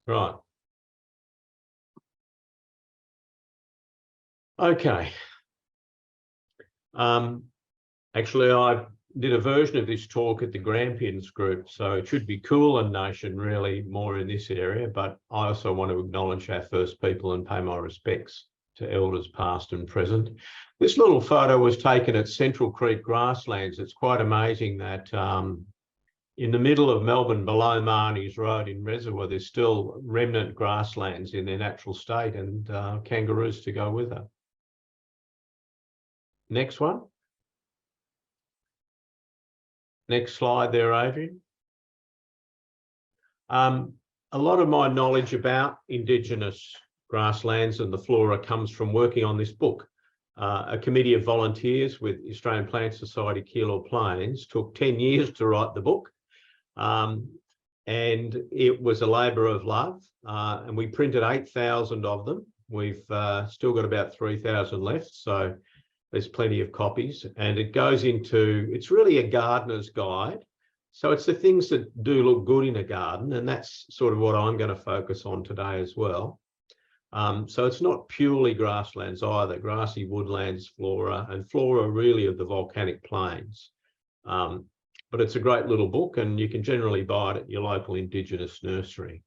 Right. Okay. Actually, I did a version of this talk at the Grampians group, so it should be Coolan Nation really more in this area, but I also want to acknowledge our First People and pay my respects to elders past and present. This little photo was taken at Central Creek Grasslands. It's quite amazing that in the middle of Melbourne, below Marnie's Road in Reservoir, there's still remnant grasslands in their natural state and kangaroos to go with it. Next one. Next slide there, Adrian. A lot of my knowledge about Indigenous grasslands and the flora comes from working on this book. A committee of volunteers with Australian Plant Society Keilor Plains took 10 years to write the book. And it was a labour of love. And we printed 8,000 of them. We've still got about 3,000 left. So there's plenty of copies, and it goes into, it's really a gardener's guide. So it's the things that do look good in a garden, and that's sort of what I'm going to focus on today as well. So it's not purely grasslands either, grassy woodlands, flora, and flora really of the volcanic plains. But it's a great little book, and you can generally buy it at your local Indigenous nursery.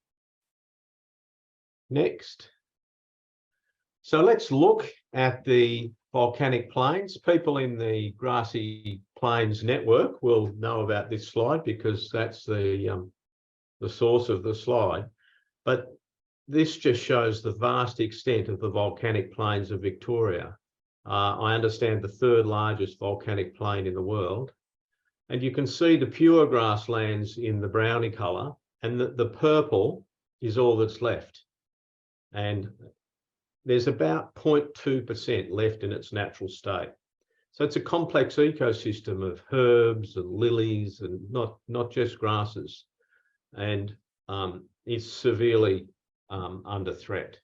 Next. So let's look at the volcanic plains. People in the Grassy Plains network will know about this slide because that's the source of the slide. But this just shows the vast extent of the volcanic plains of Victoria. I understand the third largest volcanic plain in the world. And you can see the pure grasslands in the browny colour, and the purple is all that's left. And there's about 0.2% left in its natural state. So it's a complex ecosystem of herbs and lilies and not just grasses. And it's severely under threat.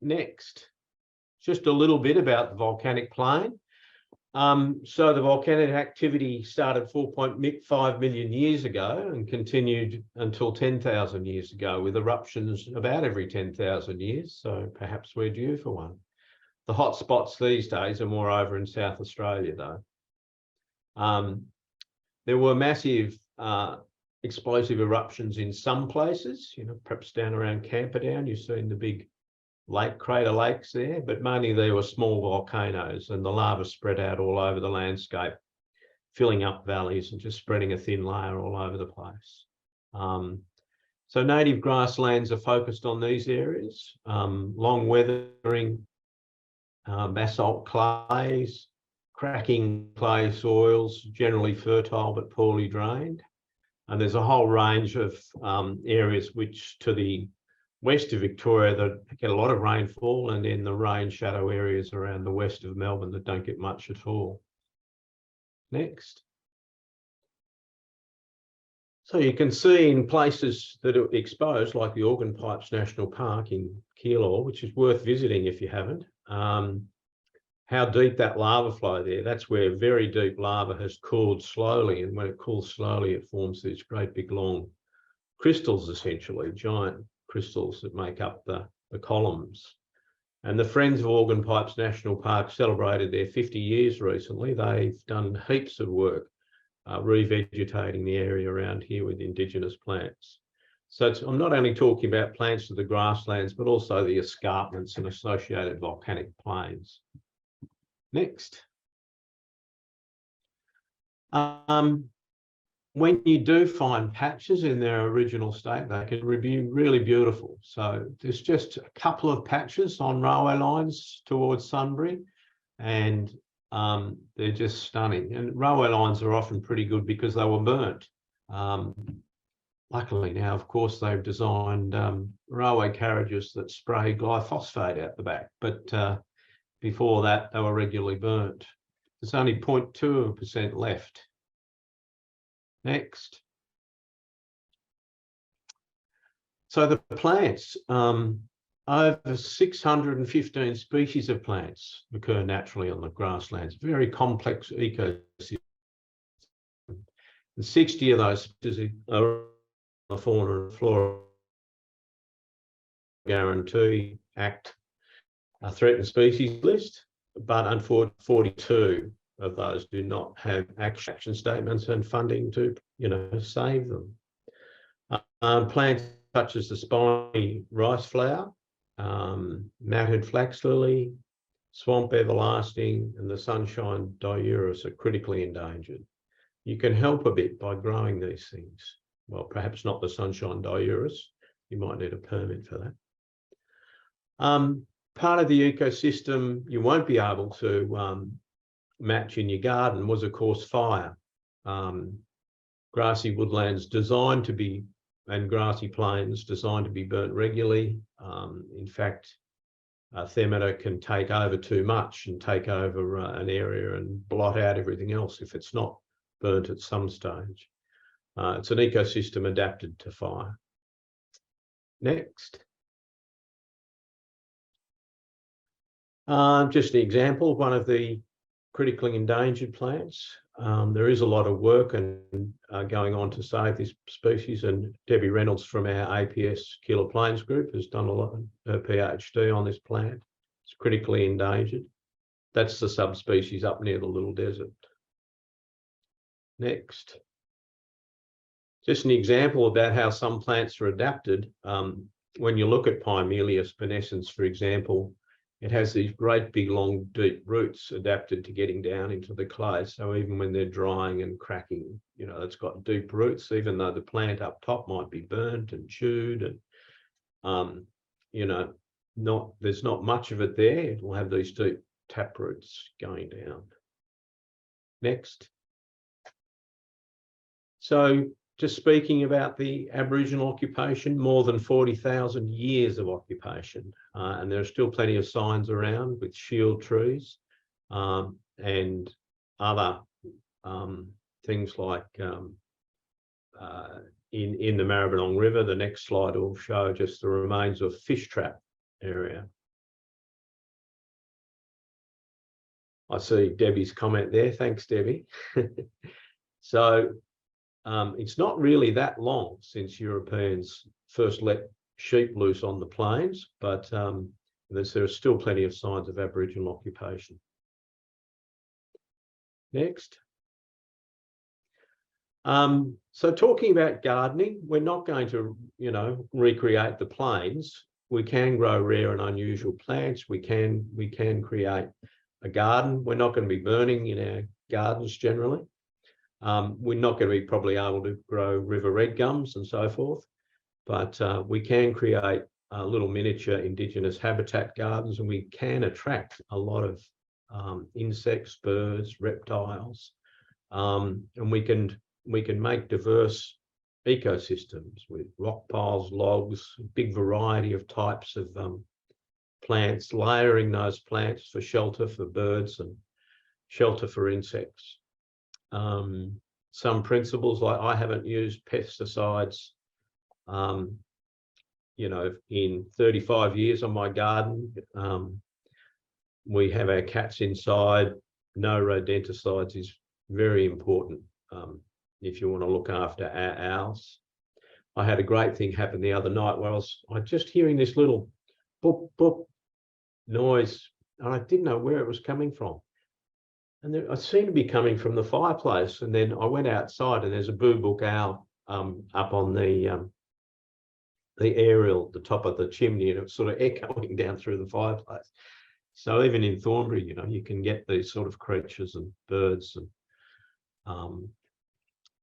Next, just a little bit about the volcanic plain. So the volcanic activity started 4.5 million years ago and continued until 10,000 years ago, with eruptions about every 10,000 years. So perhaps we're due for one. The hot spots these days are more over in South Australia, though. There were massive explosive eruptions in some places, perhaps down around Camperdown. You've seen the big crater lakes there, but mainly there were small volcanoes, and the lava spread out all over the landscape, filling up valleys and just spreading a thin layer all over the place. So native grasslands are focused on these areas, long weathering, basalt clays, cracking clay soils, generally fertile but poorly drained. And there's a whole range of areas which to the west of Victoria that get a lot of rainfall, and in the rain shadow areas around the west of Melbourne that don't get much at all. Next. So you can see in places that are exposed, like the Organ Pipes National Park in Keilor, which is worth visiting if you haven't, how deep that lava flow there. That's where very deep lava has cooled slowly, and when it cools slowly, it forms these great big long crystals, essentially, giant crystals that make up the columns. And the Friends of Organ Pipes National Park celebrated their 50 years recently. They've done heaps of work revegetating the area around here with Indigenous plants. So I'm not only talking about plants of the grasslands, but also the escarpments and associated volcanic plains. Next. When you do find patches in their original state, they can be really beautiful. So there's just a couple of patches on railway lines towards Sunbury, and they're just stunning. And railway lines are often pretty good because they were burnt. Luckily now, of course, they've designed railway carriages that spray glyphosate out the back, but before that, they were regularly burnt. There's only 0.2% left. Next. So the plants, over 615 species of plants occur naturally on the grasslands, very complex ecosystem. And 60 of those species are the Fauna and Flora Guarantee Act threatened species list, but unfortunately 42 of those do not have action statements and funding to, save them. Plants such as the spiny rice flower, matted flax lily, swamp everlasting, and the sunshine diurus are critically endangered. You can help a bit by growing these things. Well, perhaps not the sunshine diurus. You might need a permit for that. Part of the ecosystem you won't be able to match in your garden was, of course, fire. Grassy woodlands designed to be, and grassy plains designed to be burnt regularly. In fact, Thermita can take over too much and take over an area and blot out everything else if it's not burnt at some stage. It's an ecosystem adapted to fire. Next. Just an example, one of the critically endangered plants. There is a lot of work and going on to save this species, and Debbie Reynolds from our APS Keeler Plains group has done a lot of her PhD on this plant. It's critically endangered. That's the subspecies up near the Little Desert. Next. Just an example about how some plants are adapted. When you look at Pimelia spinescens, for example, it has these great big long deep roots adapted to getting down into the clay. So even when they're drying and cracking, it's got deep roots, even though the plant up top might be burnt and chewed and, there's not much of it there. It will have these deep tap roots going down. Next. So just speaking about the Aboriginal occupation, more than 40,000 years of occupation. And there are still plenty of signs around with shield trees and other things like in the Maribyrnong River. The next slide will show just the remains of fish trap area. I see Debbie's comment there. Thanks, Debbie. So it's not really that long since Europeans first let sheep loose on the plains, but there are still plenty of signs of Aboriginal occupation. Next. So talking about gardening, we're not going to, recreate the plains. We can grow rare and unusual plants. We can create a garden. We're not going to be burning in our gardens generally. We're not going to be probably able to grow river red gums and so forth, but we can create little miniature Indigenous habitat gardens, and we can attract a lot of insects, birds, reptiles, and we can make diverse ecosystems with rock piles, logs, big variety of types of plants, layering those plants for shelter for birds and shelter for insects. Some principles, like I haven't used pesticides, in 35 years on my garden. We have our cats inside. No rodenticides is very important if you want to look after our owls. I had a great thing happen the other night where I was just hearing this little boop, boop noise, and I didn't know where it was coming from. And it seemed to be coming from the fireplace. And then I went outside, and there's a boobook owl up on the aerial, the top of the chimney, and it's sort of echoing down through the fireplace. So even in Thornbury, you can get these sort of creatures and birds. And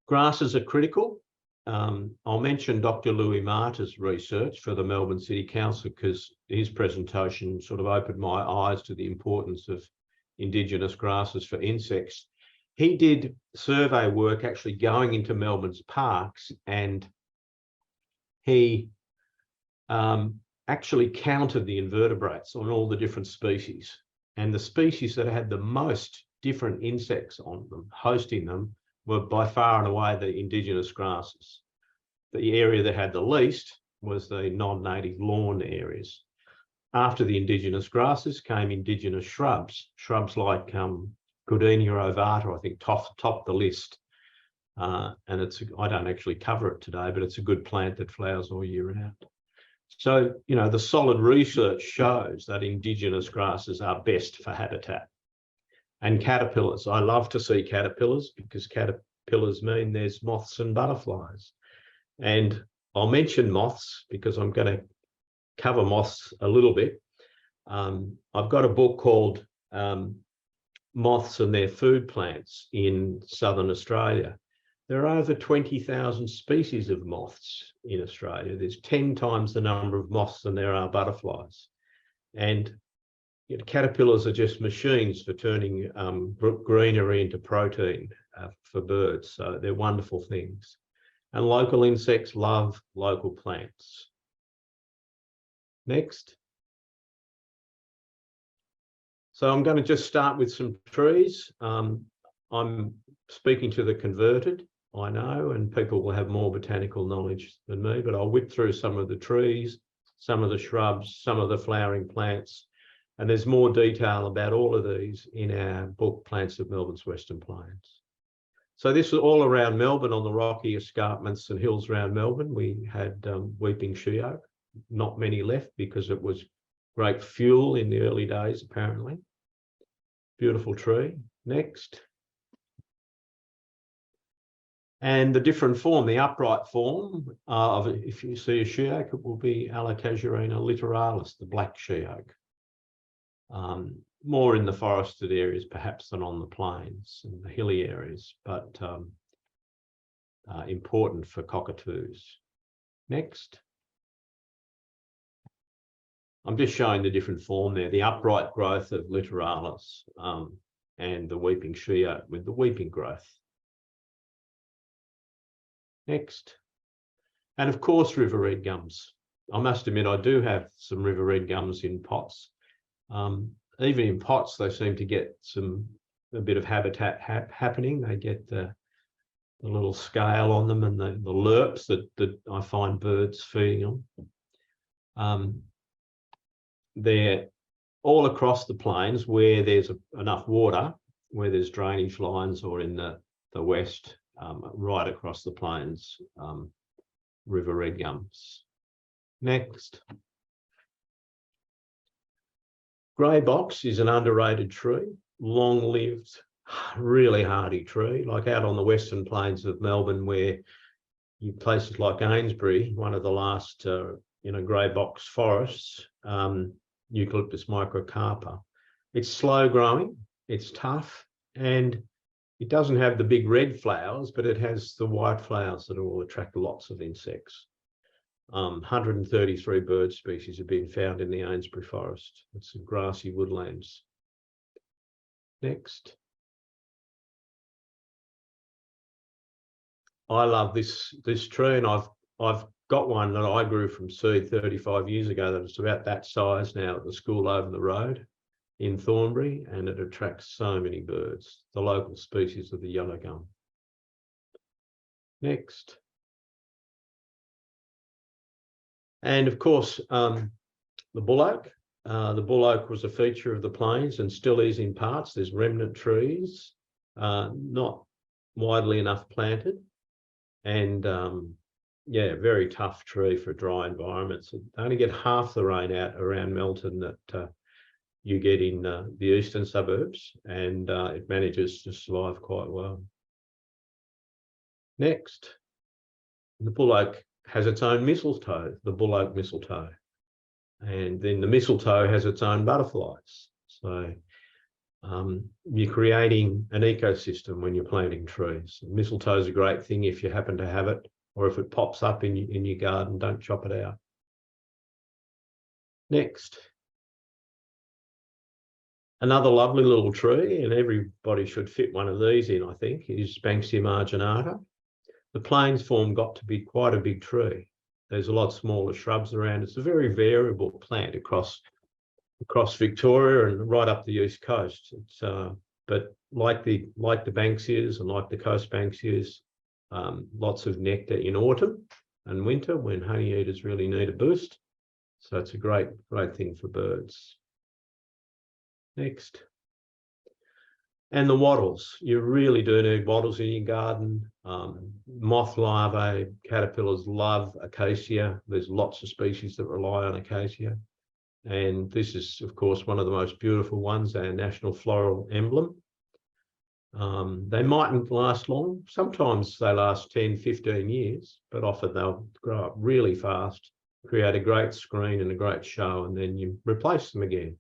grasses are critical. I'll mention Dr. Louis Marta's research for the Melbourne City Council, because his presentation sort of opened my eyes to the importance of Indigenous grasses for insects. He did survey work actually going into Melbourne's parks, and he actually counted the invertebrates on all the different species, and the species that had the most different insects on them, hosting them, were by far and away the Indigenous grasses. The area that had the least was the non-native lawn areas. After the Indigenous grasses came Indigenous shrubs. Shrubs like Goodenia ovata, I think, topped the list. And I don't actually cover it today, but it's a good plant that flowers all year round. So, the solid research shows that indigenous grasses are best for habitat. And caterpillars, I love to see caterpillars because caterpillars mean there's moths and butterflies. And I'll mention moths because I'm going to cover moths a little bit. I've got a book called Moths and Their Food Plants in Southern Australia. There are over 20,000 species of moths in Australia. There's 10 times the number of moths than there are butterflies. And caterpillars are just machines for turning greenery into protein for birds. So they're wonderful things. And local insects love local plants. Next. So I'm going to just start with some trees. I'm speaking to the converted, I know, and people will have more botanical knowledge than me, but I'll whip through some of the trees, some of the shrubs, some of the flowering plants, and there's more detail about all of these in our book, Plants of Melbourne's Western Plains. So this is all around Melbourne on the rocky escarpments and hills around Melbourne. We had weeping she oak, not many left because it was great fuel in the early days, apparently. Beautiful tree. Next. And the different form, the upright form of, if you see a she oak, it will be Alocasuarina littoralis, the black she oak. More in the forested areas perhaps than on the plains and the hilly areas, but important for cockatoos. Next. I'm just showing the different form there, the upright growth of littoralis and the weeping she oak with the weeping growth. Next. And of course, river red gums. I must admit, I do have some river red gums in pots. Even in pots, they seem to get a bit of habitat happening. They get the little scale on them and the lerps that I find birds feeding on. They're all across the plains where there's enough water, where there's drainage lines, or in the west, right across the plains, river red gums. Next. Grey box is an underrated tree, long-lived, really hardy tree, like out on the western plains of Melbourne, where places like Ainsbury, one of the last grey box forests, Eucalyptus microcarpa. It's slow growing, it's tough, and it doesn't have the big red flowers, but it has the white flowers that will attract lots of insects. 133 bird species have been found in the Ainsbury forest. It's some grassy woodlands. Next. I love this tree, and I've got one that I grew from seed 35 years ago that it's about that size now at the school over the road in Thornbury, and it attracts so many birds, the local species of the yellow gum. Next. And of course, the bull oak. The bull oak was a feature of the plains and still is in parts. There's remnant trees, not widely enough planted, and yeah, very tough tree for dry environments. They only get half the rain out around Melton that you get in the eastern suburbs, and it manages to survive quite well. Next, the bull oak has its own mistletoe, the bull oak mistletoe, and then the mistletoe has its own butterflies. So you're creating an ecosystem when you're planting trees. Mistletoe is a great thing if you happen to have it, or if it pops up in your garden, don't chop it out. Next. Another lovely little tree, and everybody should fit one of these in, I think, is Banksia marginata. The plains form got to be quite a big tree. There's a lot smaller shrubs around. It's a very variable plant across Victoria and right up the east coast. It's but like the Banksias and like the coast Banksias, lots of nectar in autumn and winter when honey eaters really need a boost. So it's a great thing for birds. Next. And the wattles, you really do need wattles in your garden. Moth larvae, caterpillars love acacia. There's lots of species that rely on acacia. And this is, of course, one of the most beautiful ones, our national floral emblem. They mightn't last long. Sometimes they last 10, 15 years, but often they'll grow up really fast, create a great screen and a great show, and then you replace them again.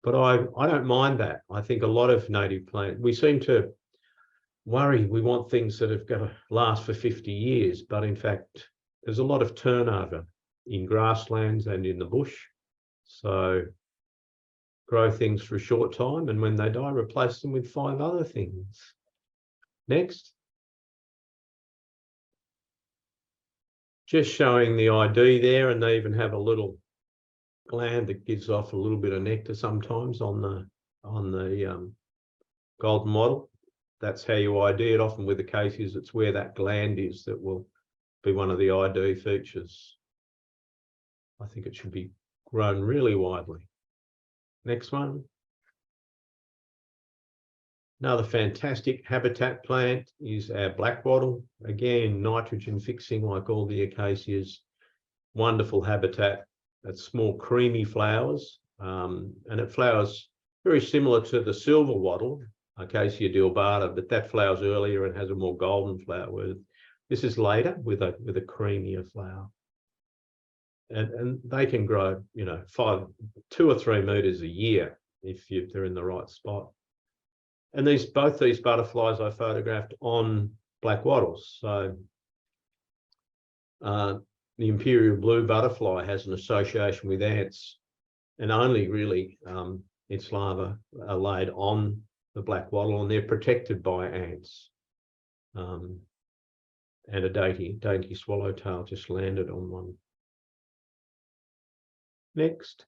But I don't mind that. I think a lot of native plants, we seem to worry, we want things that have got to last for 50 years, but in fact, there's a lot of turnover in grasslands and in the bush. So grow things for a short time, and when they die, replace them with 5 other things. Next. Just showing the ID there, and they even have a little gland that gives off a little bit of nectar sometimes on the golden wattle. That's how you ID it. Often with acacias, it's where that gland is that will be one of the ID features. I think it should be grown really widely. Next one. Another fantastic habitat plant is our black wattle. Again, nitrogen fixing like all the acacias. Wonderful habitat. It's small creamy flowers, and it flowers very similar to the silver wattle, Acacia dealbata, but that flowers earlier and has a more golden flower. This is later with a creamier flower. And they can grow, you know, 2 or 3 meters a year if they're in the right spot. And both these butterflies I photographed on black wattles. So the imperial blue butterfly has an association with ants, and only really its larvae are laid on the black wattle, and they're protected by ants. And a dainty swallowtail just landed on one. Next.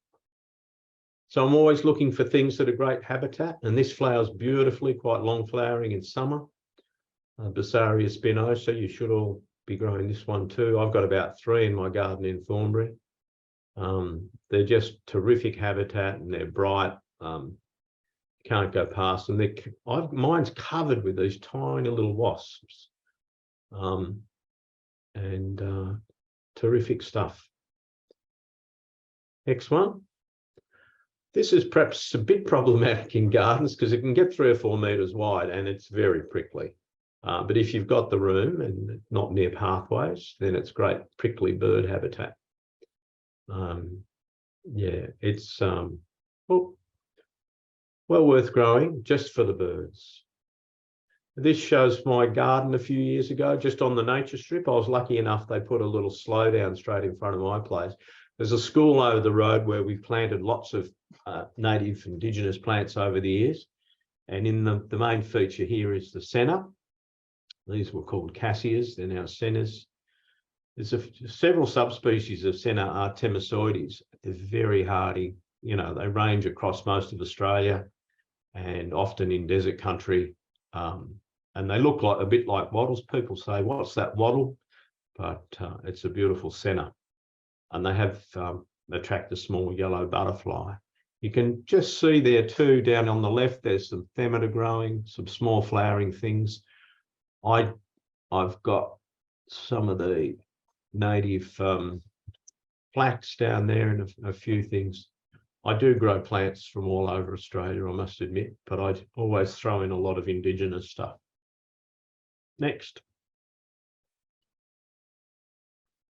So I'm always looking for things that are great habitat, and this flowers beautifully, quite long flowering in summer. Bassaria spinosa, you should all be growing this one too. I've got about 3 in my garden in Thornbury. They're just terrific habitat, and they're bright. Can't go past them. Mine's covered with these tiny little wasps, and terrific stuff. Next one. This is perhaps a bit problematic in gardens because it can get 3 or 4 meters wide and it's very prickly. But if you've got the room and not near pathways, then it's great prickly bird habitat. Yeah, it's well worth growing just for the birds. This shows my garden a few years ago, just on the nature strip. I was lucky enough they put a little slowdown straight in front of my place. There's a school over the road where we've planted lots of native indigenous plants over the years. And in the main feature here is the senna. These were called cassias, they're now sennas. There's several subspecies of Senna artemisides. They're very hardy. You know, they range across most of Australia and often in desert country. And they look like a bit like wattles. People say, what's that wattle? But it's a beautiful Senna. And they have attract a small yellow butterfly. You can just see there too, down on the left, there's some themata growing, some small flowering things. I've got some of the native flax down there and a few things. I do grow plants from all over Australia, I must admit, but I always throw in a lot of indigenous stuff. Next.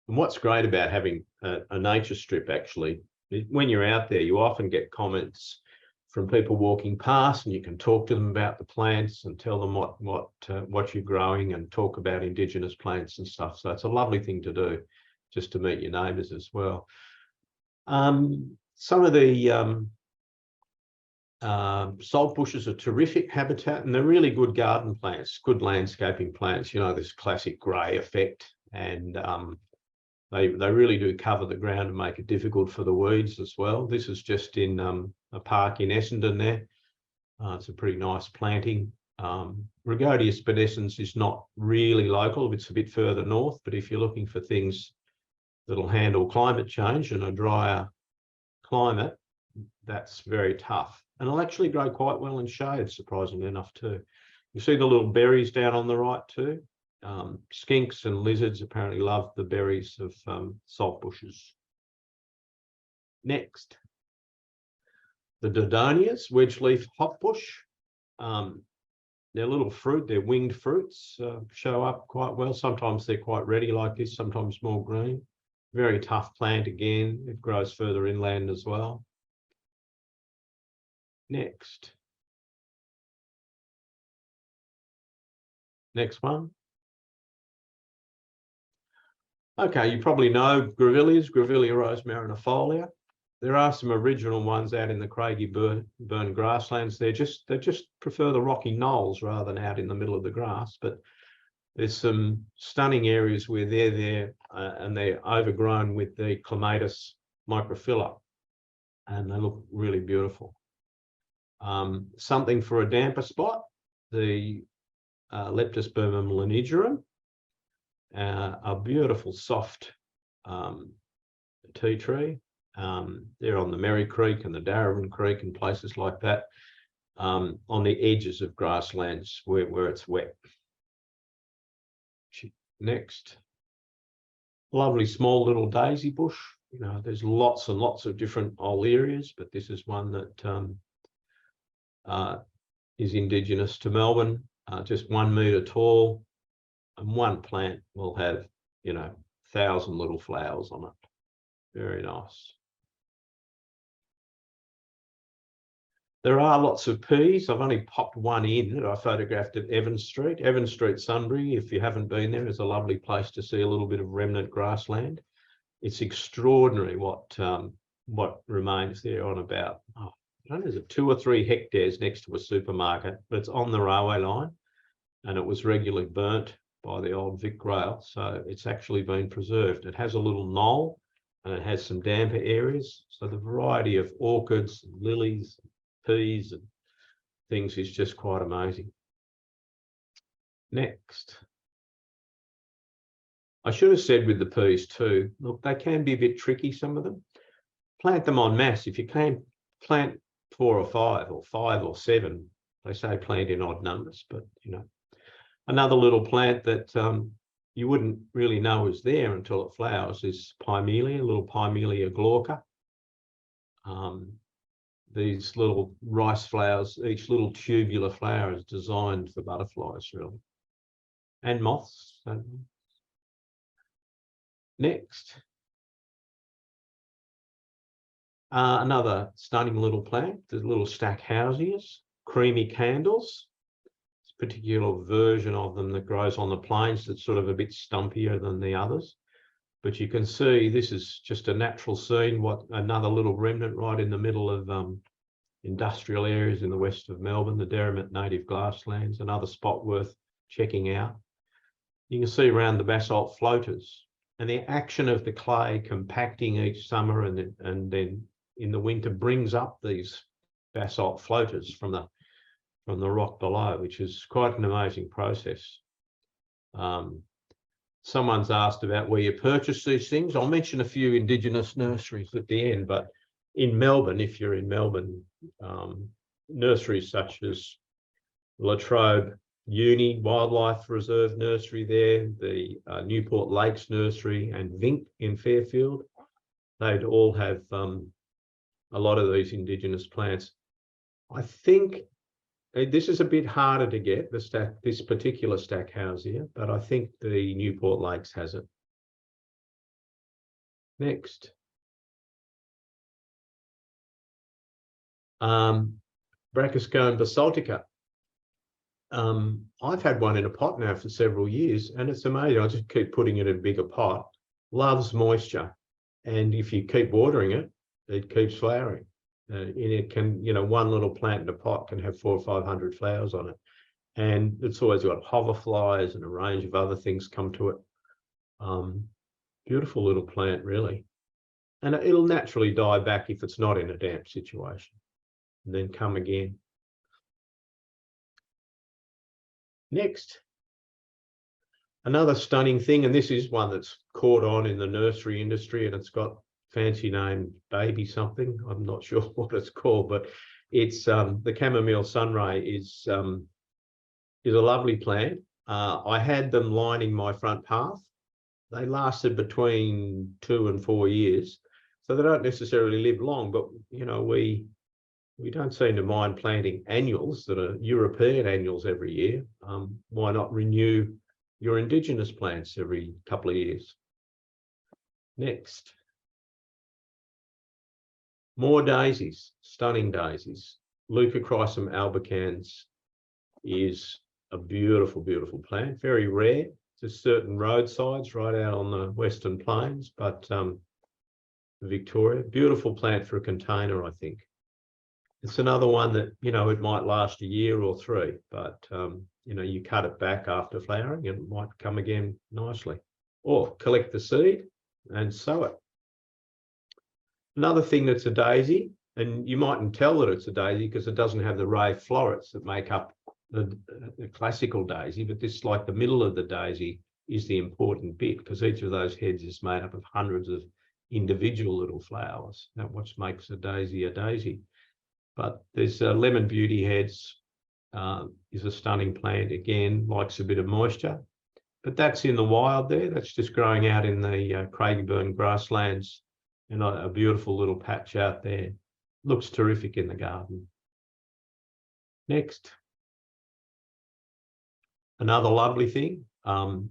And what's great about having a nature strip, actually, when you're out there, you often get comments from people walking past, and you can talk to them about the plants and tell them what you're growing and talk about indigenous plants and stuff. So it's a lovely thing to do, just to meet your neighbours as well. Some of the salt bushes are terrific habitat, and they're really good garden plants, good landscaping plants. You know, this classic grey effect, and they really do cover the ground and make it difficult for the weeds as well. This is just in a park in Essendon there. It's a pretty nice planting. Rhagodia spinescens is not really local, it's a bit further north, but if you're looking for things that'll handle climate change and a drier climate, that's very tough. And it'll actually grow quite well in shade, surprisingly enough too. You see the little berries down on the right too. Skinks and lizards apparently love the berries of salt bushes. Next, the Dodonias, wedge-leaf hotbush. Their little fruit, their winged fruits show up quite well. Sometimes they're quite ready like this, sometimes more green. Very tough plant again. It grows further inland as well. Next. Next one. Okay, you probably know grevilleas, Grevillea rosemarinifolia. There are some original ones out in the craggy burn grasslands. They just prefer the rocky knolls rather than out in the middle of the grass. But there's some stunning areas where they're there and they're overgrown with the clematis microphylla, and they look really beautiful. Something for a damper spot, the Leptospermum lanigerum, a beautiful soft tea tree. They're on the Merry Creek and the Darabin Creek and places like that, on the edges of grasslands where it's wet. Next, lovely small little daisy bush. You know, there's lots and lots of different Olerias, but this is one that is indigenous to Melbourne, just 1 metre tall, and one plant will have, 1,000 little flowers on it. Very nice. There are lots of peas. I've only popped one in that I photographed at Evans Street. Evans Street, Sunbury, if you haven't been there, is a lovely place to see a little bit of remnant grassland. It's extraordinary what remains there on about, I don't know, is it 2 or 3 hectares next to a supermarket, but it's on the railway line and it was regularly burnt by the old Vic Rail. So it's actually been preserved. It has a little knoll and it has some damper areas. So the variety of orchids, and lilies, peas and things is just quite amazing. Next. I should have said with the peas too, look, they can be a bit tricky, some of them. Plant them en masse. If you can plant 4 or 5 or 5 or 7, they say plant in odd numbers, but another little plant that you wouldn't really know is there until it flowers is Pimelia, little Pimelia glauca. These little rice flowers, each little tubular flower is designed for butterflies, really, and moths. Next, another stunning little plant, the little Stackhausias, creamy candles. It's a particular version of them that grows on the plains that's sort of a bit stumpier than the others. But you can see this is just a natural scene, another little remnant right in the middle of industrial areas in the west of Melbourne, the Derrimut native grasslands, another spot worth checking out. You can see around the basalt floaters and the action of the clay compacting each summer and then in the winter brings up these basalt floaters from the rock below, which is quite an amazing process. Someone's asked about where you purchase these things. I'll mention a few Indigenous nurseries at the end, but in Melbourne, if you're in Melbourne, nurseries such as La Trobe Uni Wildlife Reserve Nursery there, the Newport Lakes Nursery and Vink in Fairfield, they'd all have a lot of these Indigenous plants. I think this is a bit harder to get, this particular Stackhausia, but I think the Newport Lakes has it. Next. Brachyscone basaltica. I've had one in a pot now for several years, and it's amazing. I just keep putting it in a bigger pot. Loves moisture, and if you keep watering it, it keeps flowering. And it can, one little plant in a pot can have 400 or 500 flowers on it. And it's always got hoverflies and a range of other things come to it. Beautiful little plant, really. And it'll naturally die back if it's not in a damp situation, and then come again. Next, another stunning thing, and this is one that's caught on in the nursery industry, and it's got fancy name, baby something. I'm not sure what it's called, but It's the chamomile sunray is a lovely plant. I had them lining my front path. They lasted between 2 and 4 years, so they don't necessarily live long. But you know, we don't seem to mind planting annuals that are European annuals every year. Why not renew your indigenous plants every couple of years? Next. More daisies, stunning daisies. Leucochrysum albicans is a beautiful, beautiful plant, very rare. Just certain roadsides right out on the Western Plains, but Victoria, beautiful plant for a container, I think. It's another one that, you know, it might last a year or 3, but, you know, you cut it back after flowering and it might come again nicely. Or collect the seed and sow it. Another thing that's a daisy, and you mightn't tell that it's a daisy because it doesn't have the ray florets that make up the classical daisy, but this, like the middle of the daisy, is the important bit because each of those heads is made up of hundreds of individual little flowers. That's what makes a daisy a daisy. But there's lemon beauty heads, is a stunning plant, again, likes a bit of moisture. But that's in the wild there. That's just growing out in the Craigieburn grasslands, and a beautiful little patch out there. Looks terrific in the garden. Next. Another lovely thing,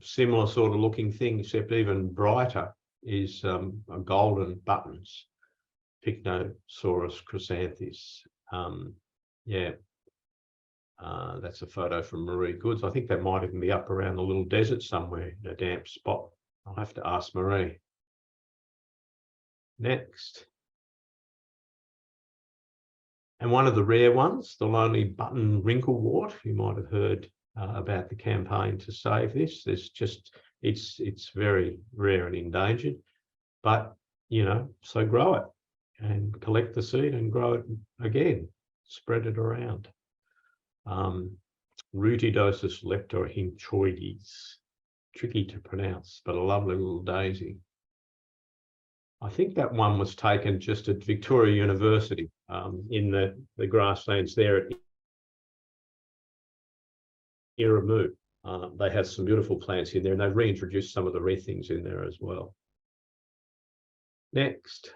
similar sort of looking thing, except even brighter, is a golden buttons, Pycnosorus chrysanthus. That's a photo from Marie Goods. I think that might even be up around the little desert somewhere in a damp spot. I'll have to ask Marie. Next. And one of the rare ones, the lonely button wrinklewort. You might have heard about the campaign to save this. There's just, it's very rare and endangered, but you know, so grow it and collect the seed and grow it again, spread it around. Rutidosus leptorhynchoides, tricky to pronounce, but a lovely little daisy. I think that one was taken just at Victoria University, in the grasslands there at Iramu. They have some beautiful plants in there, and they've reintroduced some of the rare things in there as well. Next.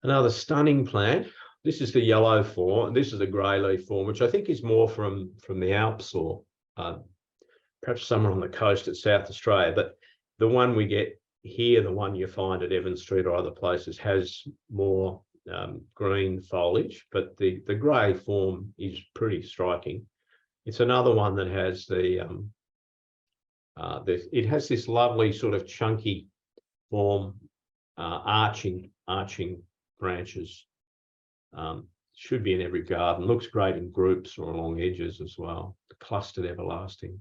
Another stunning plant. This is the yellow form, and this is the grey leaf form, which I think is more from the Alps or perhaps somewhere on the coast at South Australia. But the one we get here, the one you find at Evans Street or other places, has more green foliage, but the grey form is pretty striking. It's another one that has it has this lovely sort of chunky form, arching branches. Should be in every garden. Looks great in groups or along edges as well. The clustered everlasting.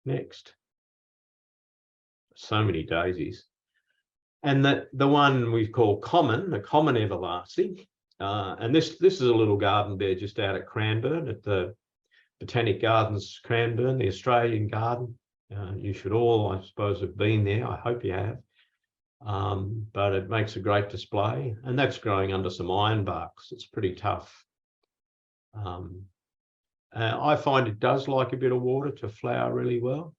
Next. So many daisies. And the one we call common, the common everlasting. And this is a little garden bed just out at Cranbourne, at the Botanic Gardens Cranbourne, the Australian garden. You should all, I suppose, have been there. I hope you have. But it makes a great display, and that's growing under some ironbarks. It's pretty tough. I find it does like a bit of water to flower really well,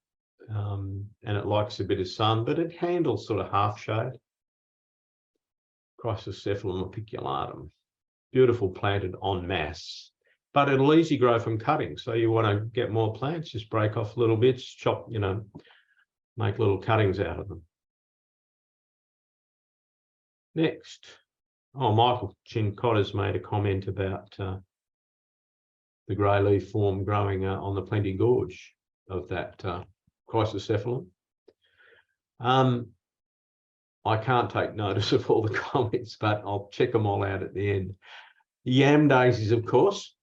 and it likes a bit of sun, but it handles sort of half shade. Chrysoscephalum apiculatum, beautiful planted en masse, but it'll easy grow from cutting. So you want to get more plants, just break off little bits, chop, you know, make little cuttings out of them. Next, Michael Chincotter's made a comment about the grey leaf form growing on the Plenty Gorge of that Chrysoscephalum. I can't take notice of all the comments, but I'll check them all out at the end. Yam daisies, of course,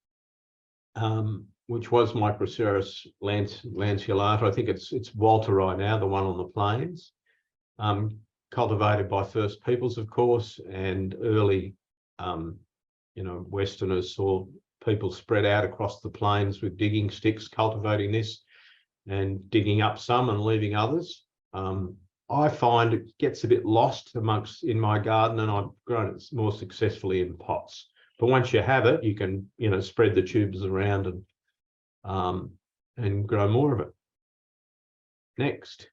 which was Microceras lanceolata. I think it's Walteri now, the one on the plains. Cultivated by First Peoples, of course, and early, you know, Westerners saw people spread out across the plains with digging sticks, cultivating this and digging up some and leaving others. I find it gets a bit lost in my garden, and I've grown it more successfully in pots. But once you have it, you can, spread the tubers around and grow more of it. Next.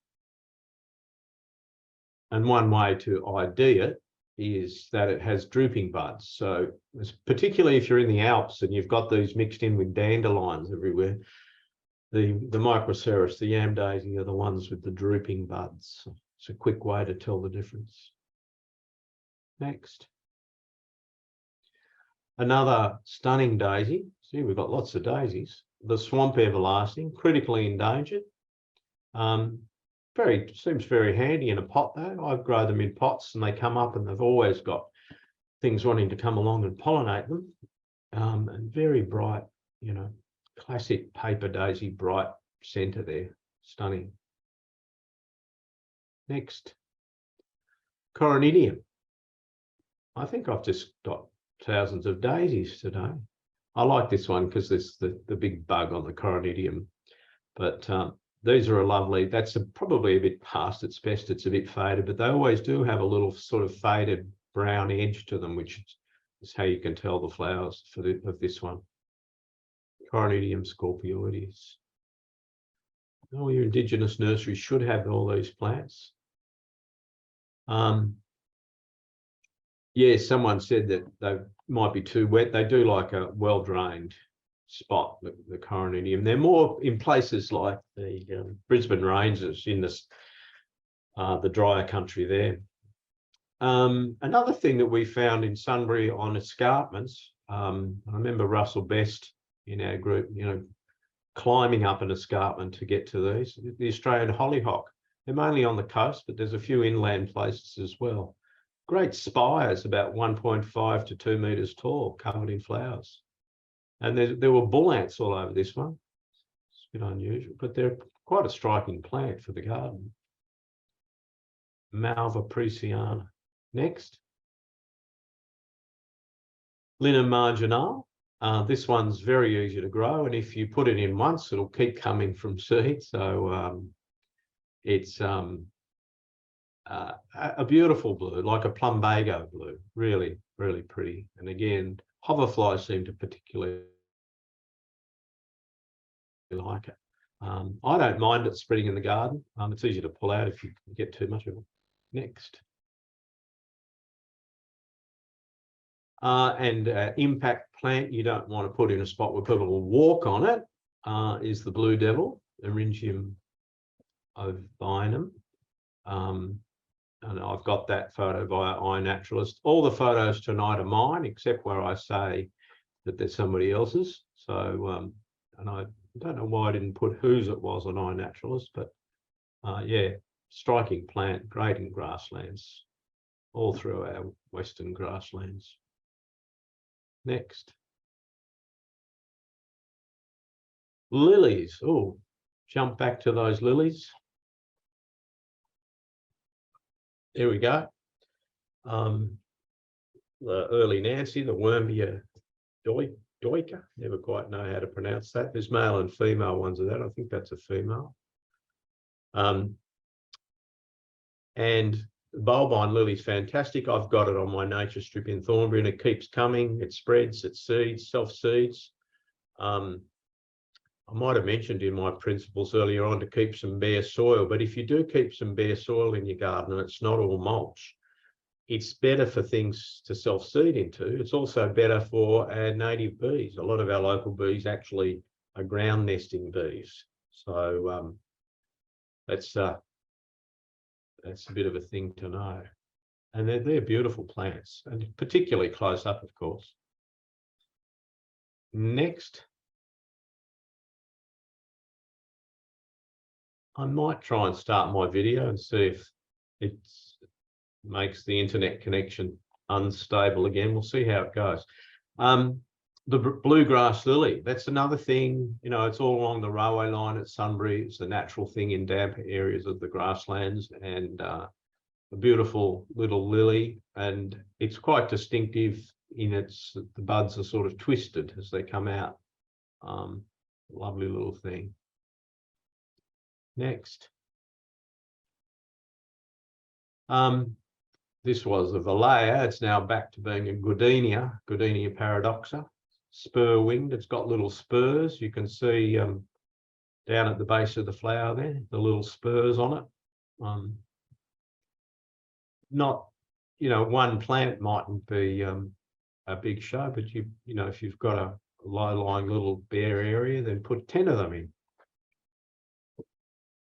And one way to ID it is that it has drooping buds. So particularly if you're in the Alps and you've got these mixed in with dandelions everywhere, the Microceras, the yam daisy, are the ones with the drooping buds. It's a quick way to tell the difference. Next. Another stunning daisy. See, we've got lots of daisies. The swamp everlasting, critically endangered. Seems very handy in a pot though. I grow them in pots and they come up and they've always got things wanting to come along and pollinate them. And very bright, classic paper daisy, bright centre there. Stunning. Next. Coronidium. I think I've just got thousands of daisies today. I like this one because there's the big bug on the coronidium. But these are a lovely, that's probably a bit past its best, it's a bit faded, but they always do have a little sort of faded brown edge to them, which is how you can tell the flowers of this one. Coronidium scorpioides. All your Indigenous nurseries should have all these plants. Yeah, someone said that they might be too wet. They do like a well-drained spot, the coronidium. They're more in places like the Brisbane Ranges in the drier country there. Another thing that we found in Sunbury on escarpments, I remember Russell Best in our group, climbing up an escarpment to get to these, the Australian hollyhock. They're mainly on the coast, but there's a few inland places as well. Great spires, about 1.5 to 2 metres tall, covered in flowers. And there were bull ants all over this one. It's a bit unusual, but they're quite a striking plant for the garden. Malva preciana. Next. Linum marginale. This one's very easy to grow, and if you put it in once, it'll keep coming from seed. So it's a beautiful blue, like a plumbago blue. Really, really pretty. And again, hoverflies seem to particularly like it. I don't mind it spreading in the garden. It's easy to pull out if you get too much of it. Next. Impact plant you don't want to put in a spot where people will walk on it is the blue devil, Eryngium ovinum. And I've got that photo via iNaturalist. All the photos tonight are mine, except where I say that they're somebody else's. So, and I don't know why I didn't put whose it was on iNaturalist, but yeah, striking plant, great in grasslands, all through our Western grasslands. Next. Lilies. Oh, jump back to those lilies. There we go. The early Nancy, the Wormbia doika, never quite know how to pronounce that. There's male and female ones of that. I think that's a female. And the bulbine lily's fantastic. I've got it on my nature strip in Thornbury and it keeps coming. It spreads, it seeds, self-seeds. I might have mentioned in my principles earlier on to keep some bare soil, but if you do keep some bare soil in your garden and it's not all mulch, it's better for things to self-seed into. It's also better for our native bees. A lot of our local bees actually are ground nesting bees. So that's a bit of a thing to know. And they're beautiful plants, and particularly close up, of course. Next. I might try and start my video and see if it makes the internet connection unstable again. We'll see how it goes. The bluegrass lily, that's another thing, it's all along the railway line at Sunbury. It's a natural thing in damp areas of the grasslands, and a beautiful little lily, and it's quite distinctive in the buds are sort of twisted as they come out. Lovely little thing. Next. This was a Valleja. It's now back to being a Gardenia paradoxa, spur-winged. It's got little spurs. You can see down at the base of the flower there, the little spurs on it. Not, one plant mightn't be a big show, but if you've got a low-lying little bare area, then put 10 of them in.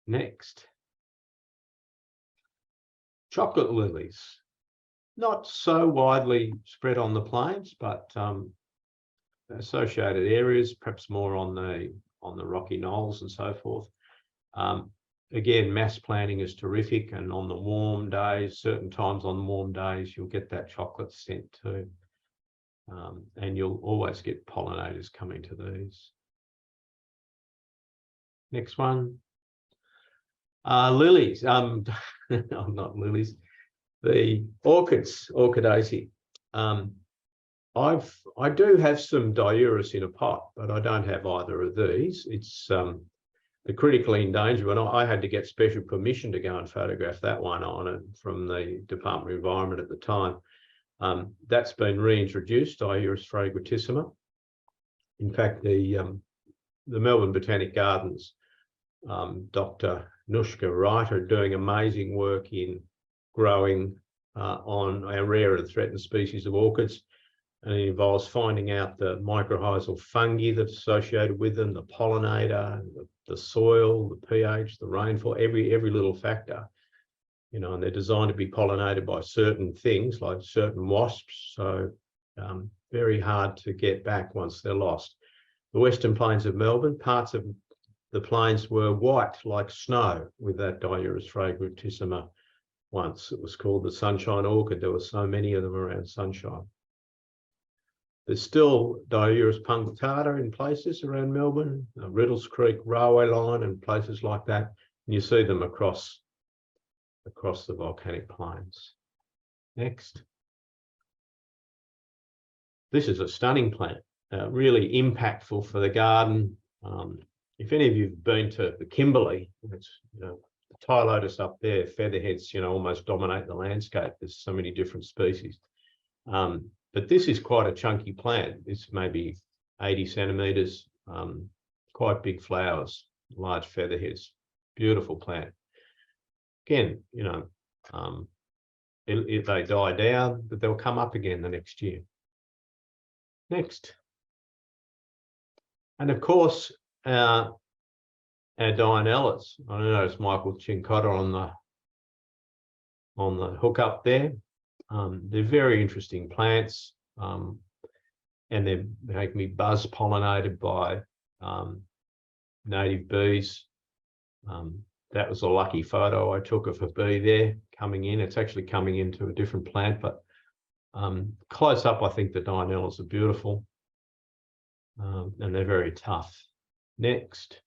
Next. Chocolate lilies. Not so widely spread on the plains, but associated areas, perhaps more on the rocky knolls and so forth. Again, mass planting is terrific, and on the warm days, certain times on warm days, you'll get that chocolate scent too. And you'll always get pollinators coming to these. Next one. Lilies. Not lilies. The orchids, Orchidaceae. I do have some Diurus in a pot, but I don't have either of these. It's the critically endangered one. I had to get special permission to go and photograph that one on it from the Department of Environment at the time. That's been reintroduced, Diurus fragrantissima. In fact, the Melbourne Botanic Gardens, Dr. Nushka Wright are doing amazing work in growing on our rare and threatened species of orchids. And it involves finding out the mycorrhizal fungi that's associated with them, the pollinator, the soil, the pH, the rainfall, every little factor. And they're designed to be pollinated by certain things, like certain wasps. So very hard to get back once they're lost. The Western Plains of Melbourne, parts of the plains were white like snow with that Diurus fragrantissima once. It was called the sunshine orchid. There were so many of them around sunshine. There's still Diurus punctata in places around Melbourne, Riddles Creek railway line and places like that. And you see them across the volcanic plains. Next. This is a stunning plant, really impactful for the garden. If any of you have been to the Kimberley, it's, the tie lotus up there, featherheads, almost dominate the landscape. There's so many different species. But this is quite a chunky plant. It's maybe 80 centimetres, quite big flowers, large featherheads, beautiful plant. Again, if they die down, but they'll come up again the next year. Next. And of course, our Dianellas. I noticed Michael Cincotta on the hook up there. They're very interesting plants, and they make me buzz pollinated by native bees. That was a lucky photo I took of a bee there coming in. It's actually coming into a different plant, but close up, I think the Dianellas are beautiful, and they're very tough. Next.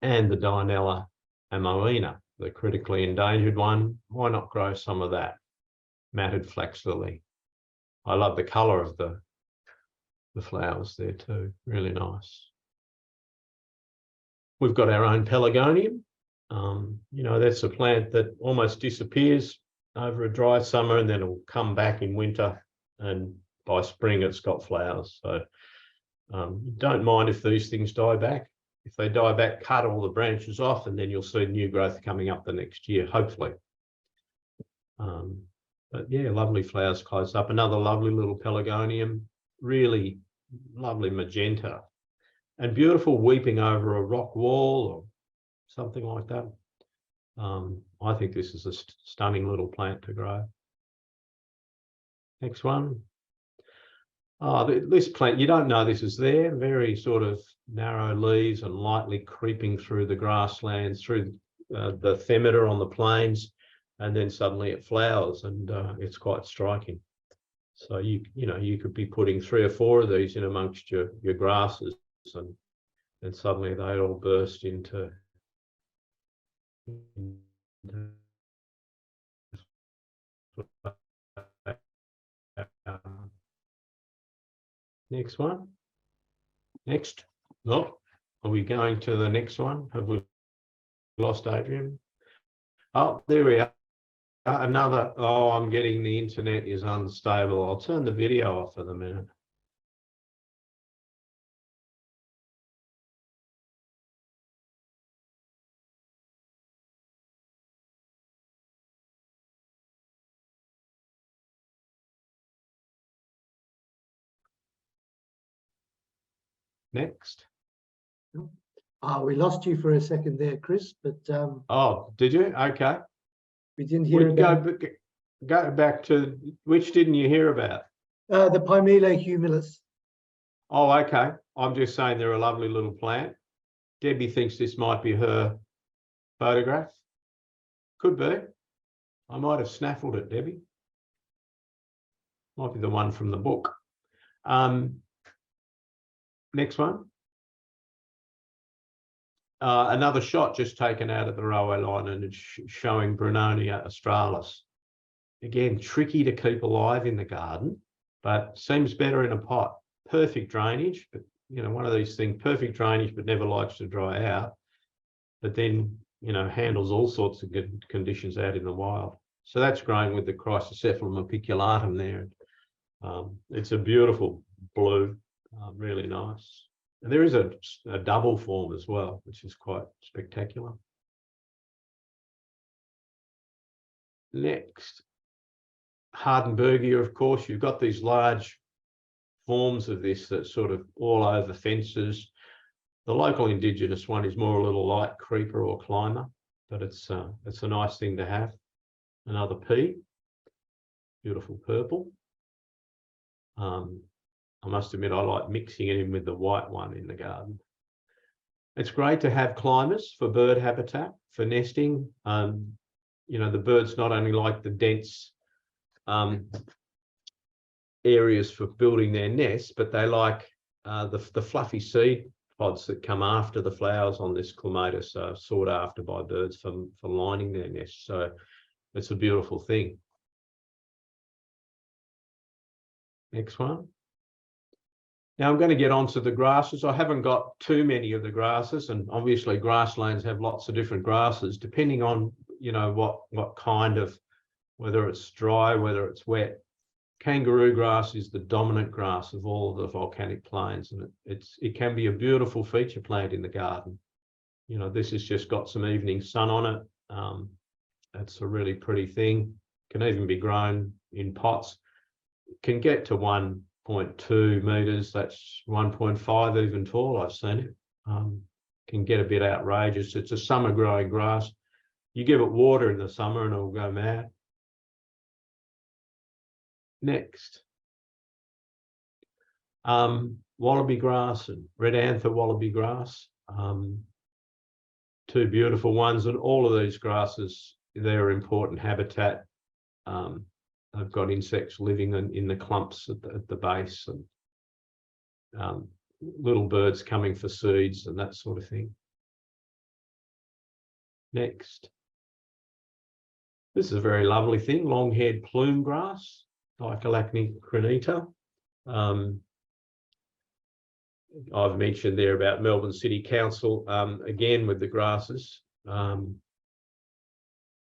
And the Dianella amoena, the critically endangered one. Why not grow some of that? Matted flax lily. I love the colour of the flowers there too. Really nice. We've got our own pelargonium. That's a plant that almost disappears over a dry summer, and then it'll come back in winter, and by spring it's got flowers. So don't mind if these things die back. If they die back, cut all the branches off, and then you'll see new growth coming up the next year, hopefully. But yeah, lovely flowers close up. Another lovely little pelargonium, really lovely magenta, and beautiful weeping over a rock wall or something like that. I think this is a stunning little plant to grow. Next one. This plant, you don't know this is there, very sort of narrow leaves and lightly creeping through the grasslands, through the thermita on the plains, and then suddenly it flowers, and it's quite striking. So you could be putting 3 or 4 of these in amongst your grasses, and suddenly they all burst into next one. Next. Oh, are we going to the next one? Have we lost Adrian? Oh, there we are. Another, oh, I'm getting the internet is unstable. I'll turn the video off for the minute. Next. We lost you for a second there, Chris, but oh, did you? Okay. We didn't hear about go back to which didn't you hear about? the Pymela humilis. Oh, okay. I'm just saying they're a lovely little plant. Debbie thinks this might be her photograph. Could be. I might have snaffled it, Debbie. Might be the one from the book. Next one. Another shot just taken out of the railway line, and it's showing Brunonia australis. Again, tricky to keep alive in the garden, but seems better in a pot. Perfect drainage, but you know, one of these things, perfect drainage, but never likes to dry out. But then, you know, handles all sorts of good conditions out in the wild. So that's growing with the Chrysocephalum apiculatum there. It's a beautiful blue, really nice. And there is a double form as well, which is quite spectacular. Next, Hardenbergia, of course, you've got these large forms of this that sort of all over fences. The local indigenous one is more a little light creeper or climber, but it's a nice thing to have. Another pea, beautiful purple. I must admit, I like mixing it in with the white one in the garden. It's great to have climbers for bird habitat, for nesting. You know, the birds not only like the dense areas for building their nests, but they like the fluffy seed pods that come after the flowers on this clematis are sought after by birds for lining their nests. So it's a beautiful thing. Next one. Now I'm going to get onto the grasses. I haven't got too many of the grasses, and obviously grasslands have lots of different grasses, depending on, you know, what kind of, whether it's dry, whether it's wet. Kangaroo grass is the dominant grass of all of the volcanic plains, and it can be a beautiful feature plant in the garden. You know, this has just got some evening sun on it. It's a really pretty thing. Can even be grown in pots. Can get to 1.2 meters. That's 1.5 even tall. I've seen it. Can get a bit outrageous. It's a summer growing grass. You give it water in the summer and it'll go mad. Next, wallaby grass and red anther wallaby grass. Two beautiful ones, and all of these grasses, they're important habitat. They've got insects living in the clumps at the base, and little birds coming for seeds and that sort of thing. Next. This is a very lovely thing, long-haired plume grass, Dicolacne crenita. I've mentioned there about Melbourne City Council, again with the grasses.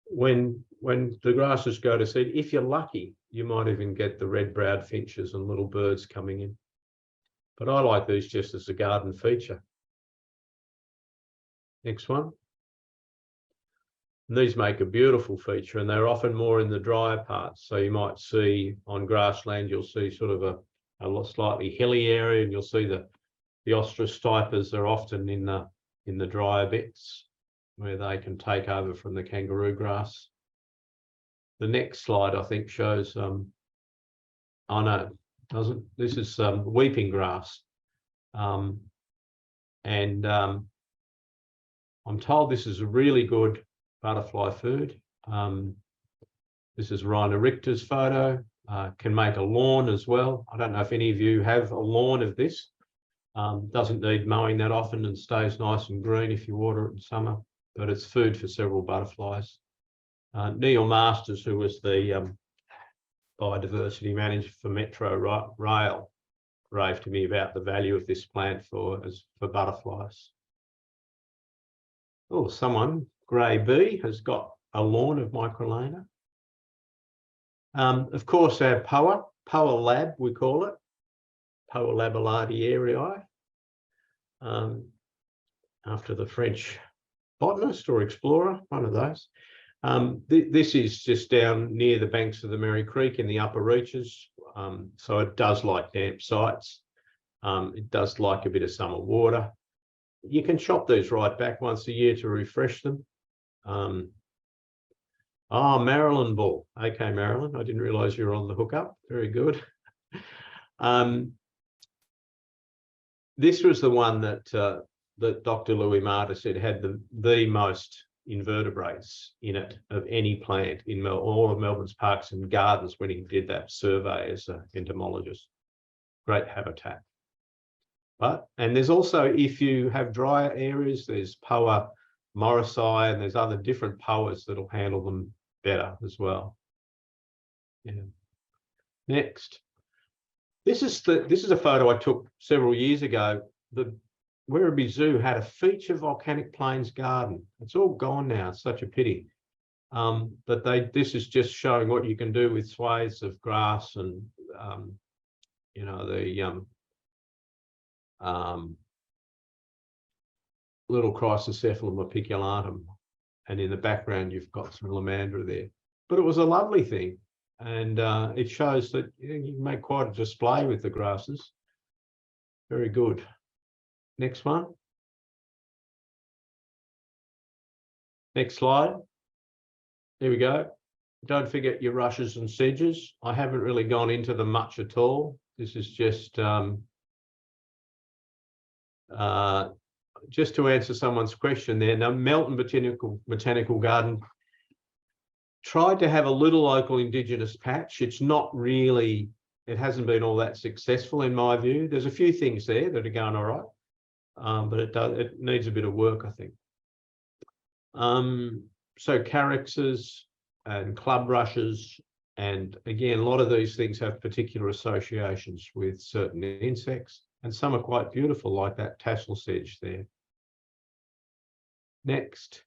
When the grasses go to seed, if you're lucky, you might even get the red-browed finches and little birds coming in. But I like these just as a garden feature. Next one. And these make a beautiful feature, and they're often more in the drier parts. So you might see on grassland, you'll see sort of a slightly hilly area, and you'll see the ostrostipers are often in the drier bits where they can take over from the kangaroo grass. The next slide, I think, shows, oh no, doesn't. This is weeping grass. I'm told this is a really good butterfly food. This is Rhina Richter's photo. Can make a lawn as well. I don't know if any of you have a lawn of this. Doesn't need mowing that often and stays nice and green if you water it in summer, but it's food for several butterflies. Neil Masters, who was the biodiversity manager for Metro Rail, raved to me about the value of this plant for butterflies. Oh, someone, Grey Bee, has got a lawn of microlana. Of course, our Poa lab, we call it, Poa labelardiarii, after the French botanist or explorer, one of those. This is just down near the banks of the Merri Creek in the upper reaches, so it does like damp sites. It does like a bit of summer water. You can chop these right back once a year to refresh them. Marilyn bull. Okay, Marilyn, I didn't realise you were on the hookup. Very good. This was the one that that Dr. Louis Marta said had the most invertebrates in it of any plant in all of Melbourne's parks and gardens when he did that survey as an entomologist. Great habitat. And there's also, if you have drier areas, there's Poa morrisi, and there's other different Poas that'll handle them better as well. Yeah. Next. This is a photo I took several years ago. The Werribee Zoo had a feature volcanic plains garden. It's all gone now. It's such a pity. But this is just showing what you can do with swathes of grass and you know, the little Chrysocephalum apiculatum, and in the background you've got some Lomandra there. But it was a lovely thing, and it shows that you can make quite a display with the grasses. Very good. Next one. Next slide. There we go. Don't forget your rushes and sedges. I haven't really gone into them much at all. This is just to answer someone's question there. Now, Melton Botanical Garden tried to have a little local Indigenous patch. It's not really, it hasn't been all that successful in my view. There's a few things there that are going all right. But it needs a bit of work, I think. So caryxes and club rushes, and again, a lot of these things have particular associations with certain insects, and some are quite beautiful, like that tassel sedge there. Next.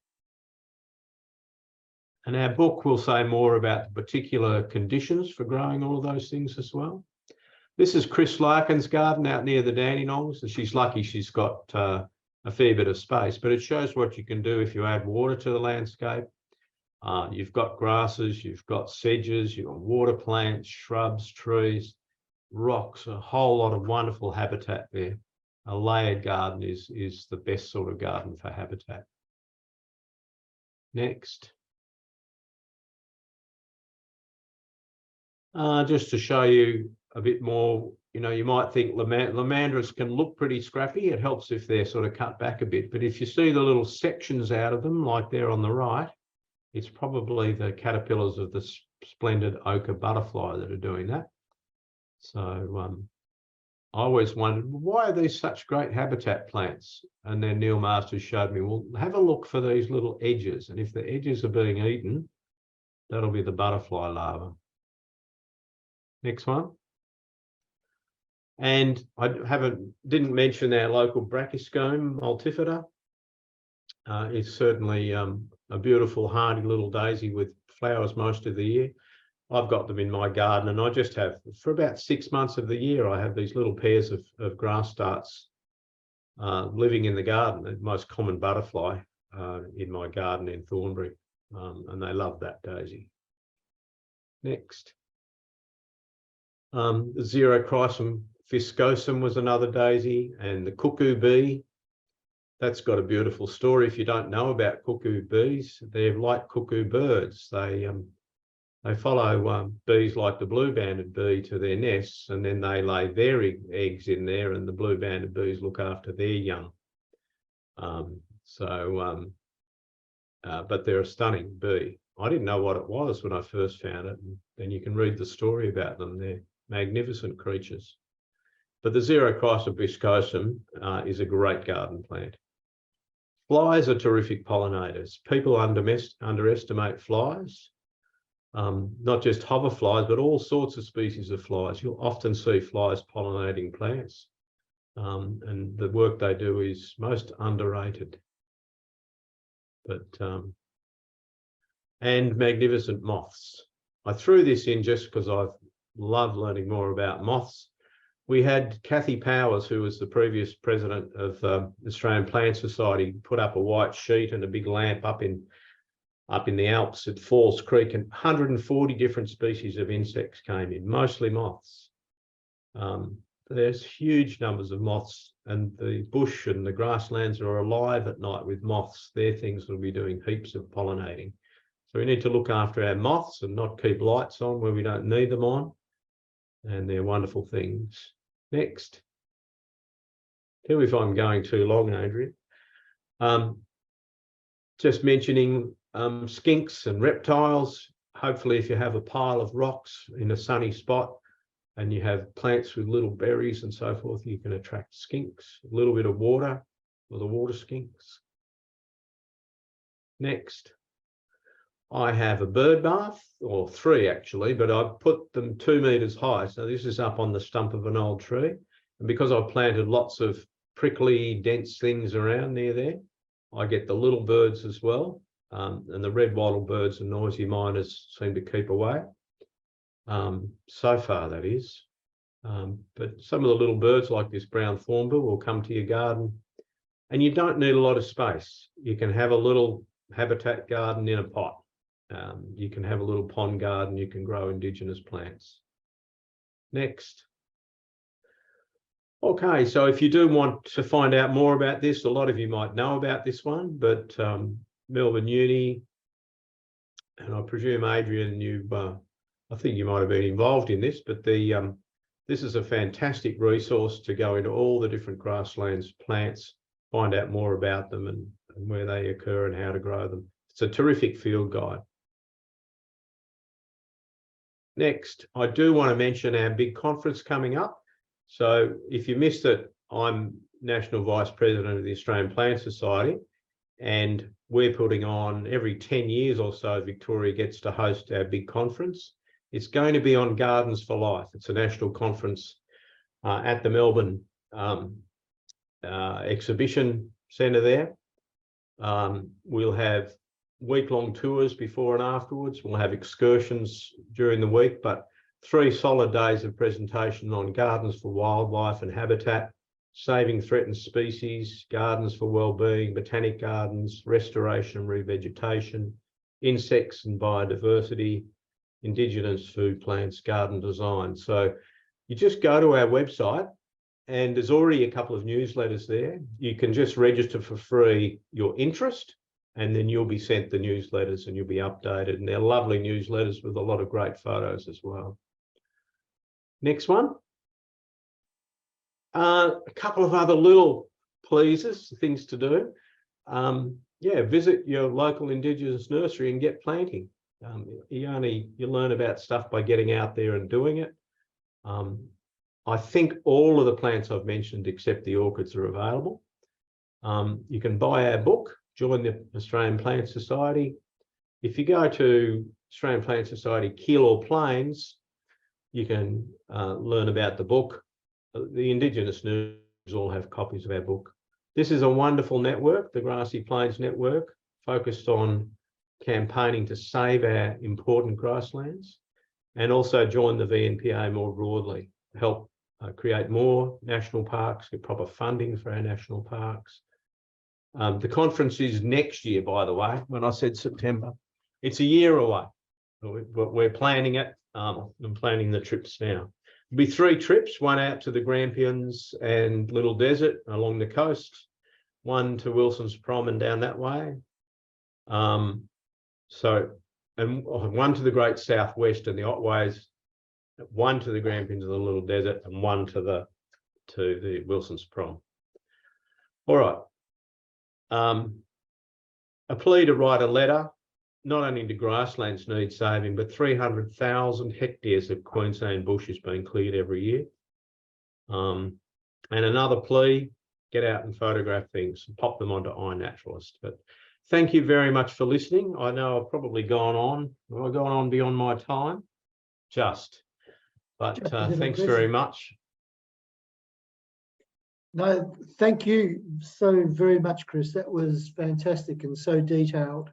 And our book will say more about the particular conditions for growing all of those things as well. This is Chris Larkin's garden out near the Dandenongs, and she's lucky she's got a fair bit of space, but it shows what you can do if you add water to the landscape. You've got grasses, you've got sedges, you've got water plants, shrubs, trees, rocks, a whole lot of wonderful habitat there. A layered garden is the best sort of garden for habitat. Next. Just to show you a bit more, you know, you might think Lomandras can look pretty scrappy. It helps if they're sort of cut back a bit. But if you see the little sections out of them, like there on the right, it's probably the caterpillars of the splendid ochre butterfly that are doing that. So I always wondered, why are these such great habitat plants? And then Neil Masters showed me, well, have a look for these little edges. And if the edges are being eaten, that'll be the butterfly larva. Next one. And I didn't mention our local Brachyscome multifida. It's certainly a beautiful, hardy little daisy with flowers most of the year. I've got them in my garden, and I just have, for about 6 months of the year, I have these little pairs of grass starts living in the garden, the most common butterfly in my garden in Thornbury, and they love that daisy. Next. The Xerochrysum viscosum was another daisy, and the cuckoo bee. That's got a beautiful story. If you don't know about cuckoo bees, they're like cuckoo birds. They follow bees like the blue-banded bee to their nests, and then they lay their eggs in there, and the blue-banded bees look after their young. But they're a stunning bee. I didn't know what it was when I first found it, and then you can read the story about them. They're magnificent creatures. But the Xerochrysum viscosum is a great garden plant. Flies are terrific pollinators. People underestimate flies, not just hoverflies, but all sorts of species of flies. You'll often see flies pollinating plants, and the work they do is most underrated. But and magnificent moths. I threw this in just because I love learning more about moths. We had Kathy Powers, who was the previous president of Australian Plant Society, put up a white sheet and a big lamp up in the Alps at Falls Creek, and 140 different species of insects came in, mostly moths. There's huge numbers of moths, and the bush and the grasslands are alive at night with moths. They're things that will be doing heaps of pollinating. So we need to look after our moths and not keep lights on where we don't need them on. And they're wonderful things. Next. Tell me if I'm going too long, Adrian. Just mentioning skinks and reptiles. Hopefully, if you have a pile of rocks in a sunny spot and you have plants with little berries and so forth, you can attract skinks. A little bit of water for the water skinks. Next. I have a bird bath, or 3 actually, but I've put them 2 meters high. So this is up on the stump of an old tree. And because I've planted lots of prickly, dense things around near there, I get the little birds as well. And the red wattle birds and noisy miners seem to keep away. So far, that is. But some of the little birds like this brown thornbill will come to your garden. And you don't need a lot of space. You can have a little habitat garden in a pot. You can have a little pond garden, you can grow indigenous plants. Next. Okay, so if you do want to find out more about this, a lot of you might know about this one, but Melbourne Uni, and I presume, Adrian, I think you might have been involved in this, but this is a fantastic resource to go into all the different grasslands plants, find out more about them and where they occur and how to grow them. It's a terrific field guide. Next, I do want to mention our big conference coming up. So if you missed it, I'm National Vice President of the Australian Plant Society, and we're putting on every 10 years or so, Victoria gets to host our big conference. It's going to be on Gardens for Life. It's a national conference at the Melbourne Exhibition Centre there. We'll have week-long tours before and afterwards. We'll have excursions during the week, but 3 solid days of presentation on gardens for wildlife and habitat, saving threatened species, gardens for wellbeing, botanic gardens, restoration and revegetation, insects and biodiversity, indigenous food plants, garden design. So you just go to our website and there's already a couple of newsletters there. You can just register for free your interest, and then you'll be sent the newsletters and you'll be updated. And they're lovely newsletters with a lot of great photos as well. Next one. A couple of other little pleases, things to do. Yeah, visit your local Indigenous nursery and get planting. You learn about stuff by getting out there and doing it. I think all of the plants I've mentioned, except the orchids, are available. You can buy our book, join the Australian Plant Society. If you go to Australian Plant Society Keilor Plains, you can learn about the book. The Indigenous nurseries all have copies of our book. This is a wonderful network, the Grassy Plains Network, focused on campaigning to save our important grasslands, and also join the VNPA more broadly, help create more national parks, get proper funding for our national parks. The conference is next year, by the way. When I said September, it's a year away, but we're planning it. I'm planning the trips now. There'll be 3 trips, one out to the Grampians and Little Desert along the coast, one to Wilson's Prom and down that way. And one to the Great Southwest and the Otways, one to the Grampians and the Little Desert, and one to the Wilson's Prom. All right. A plea to write a letter. Not only do grasslands need saving, but 300,000 hectares of Queensland bush is being cleared every year. And another plea, get out and photograph things and pop them onto iNaturalist. But thank you very much for listening. I know I've probably gone on. Have I gone on beyond my time? But thanks very much. No, thank you so very much, Chris. That was fantastic and so detailed.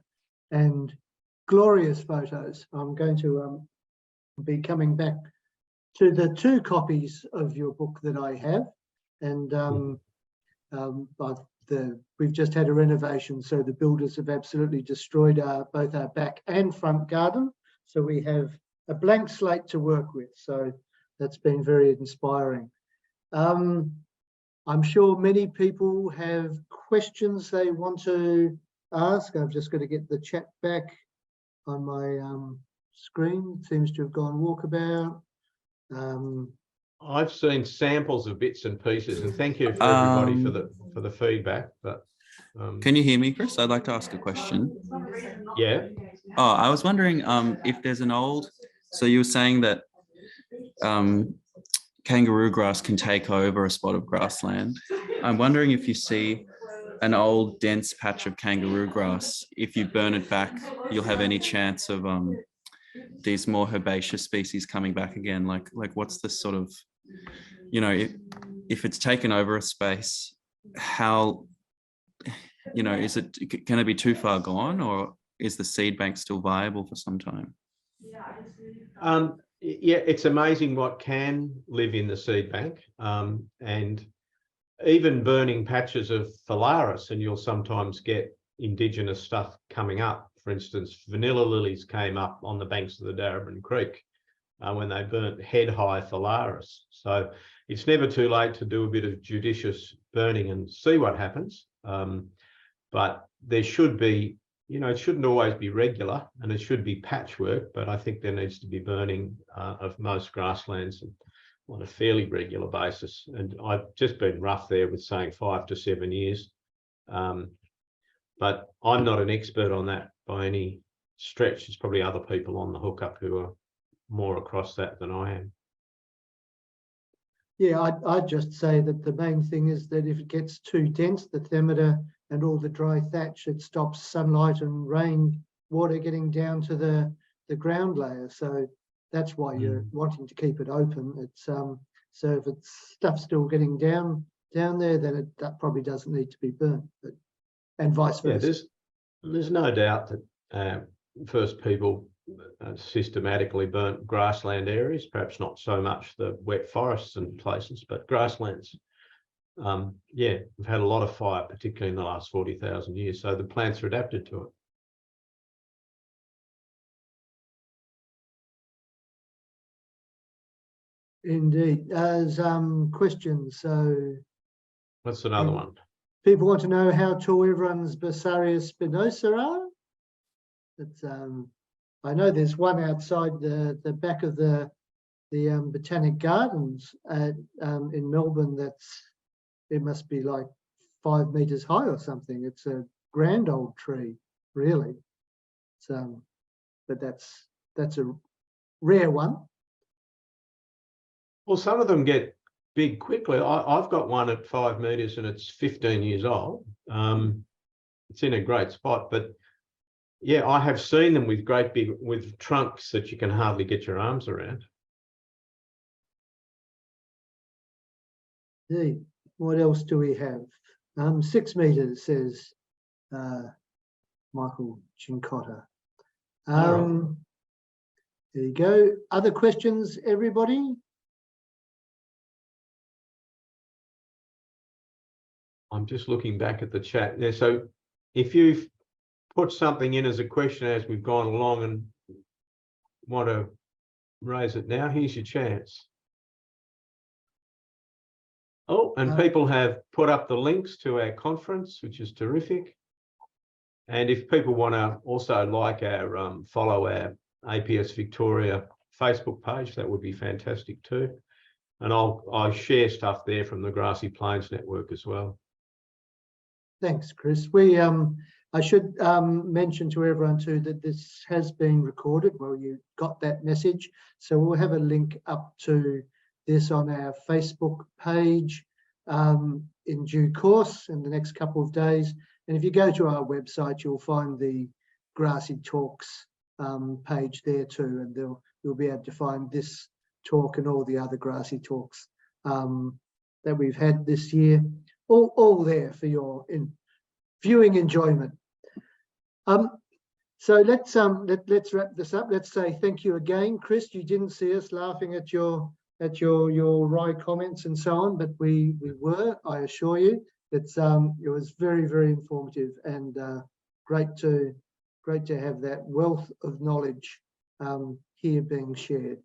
And glorious photos. I'm going to be coming back to the 2 copies of your book that I have, and we've just had a renovation, so the builders have absolutely destroyed both our back and front garden. So we have a blank slate to work with. So that's been very inspiring. I'm sure many people have questions they want to ask. I've just got to get the chat back on my screen. It seems to have gone walkabout. I've seen samples of bits and pieces, and thank you for everybody for the feedback. But can you hear me, Chris? I'd like to ask a question. Yeah. Oh, I was wondering if there's an old. So you were saying that kangaroo grass can take over a spot of grassland. I'm wondering if you see an old dense patch of kangaroo grass. If you burn it back, you'll have any chance of these more herbaceous species coming back again. Like what's the sort of, you know, if it's taken over a space, how, you know, can it be too far gone, or is the seed bank still viable for some time? Yeah, it's amazing what can live in the seed bank, and even burning patches of phalaris, and you'll sometimes get indigenous stuff coming up. For instance, vanilla lilies came up on the banks of the Darebin Creek when they burnt head-high phalaris. So it's never too late to do a bit of judicious burning and see what happens. But there should be, you know, it shouldn't always be regular, and it should be patchwork, but I think there needs to be burning of most grasslands on a fairly regular basis. And I've just been rough there with saying 5 to 7 years. But I'm not an expert on that by any stretch. There's probably other people on the hookup who are more across that than I am. Yeah, I'd just say that the main thing is that if it gets too dense, the thermida and all the dry thatch, it stops sunlight and rain water getting down to the ground layer. So that's why you're wanting to keep it open. It's so if it's stuff still getting down there, then that probably doesn't need to be burnt, and vice versa. Yeah, there's no doubt that first people systematically burnt grassland areas, perhaps not so much the wet forests and places, but grasslands. Yeah, we've had a lot of fire, particularly in the last 40,000 years, so the plants are adapted to it. Indeed. There's questions. So What's another one? People want to know how tall everyone's Basaria spinosa are. It's I know there's one outside the back of the Botanic Gardens in Melbourne. It must be like 5 meters high or something. It's a grand old tree, really. So, but that's a rare one. Well, some of them get big quickly. I've got one at 5 meters and it's 15 years old. It's in a great spot, but yeah, I have seen them with great big, with trunks that you can hardly get your arms around. Indeed. What else do we have? 6 meters, says Michael Cincotta. There you go. Other questions, everybody? I'm just looking back at the chat there. So if you've put something in as a question as we've gone along and want to raise it now, here's your chance. Oh, and people have put up the links to our conference, which is terrific. And if people want to also like our follow our APS Victoria Facebook page, that would be fantastic too. And I'll share stuff there from the Grassy Plains Network as well. Thanks, Chris. I should mention to everyone too that this has been recorded. Well, you got that message. So we'll have a link up to this on our Facebook page in due course in the next couple of days. And if you go to our website, you'll find the Grassy Talks page there too, and you'll be able to find this talk and all the other Grassy Talks that we've had this year, all there for your viewing enjoyment. So let's wrap this up. Let's say thank you again, Chris. You didn't see us laughing at your wry comments and so on, but we were. I assure you, it was very, very informative and great to have that wealth of knowledge here being shared.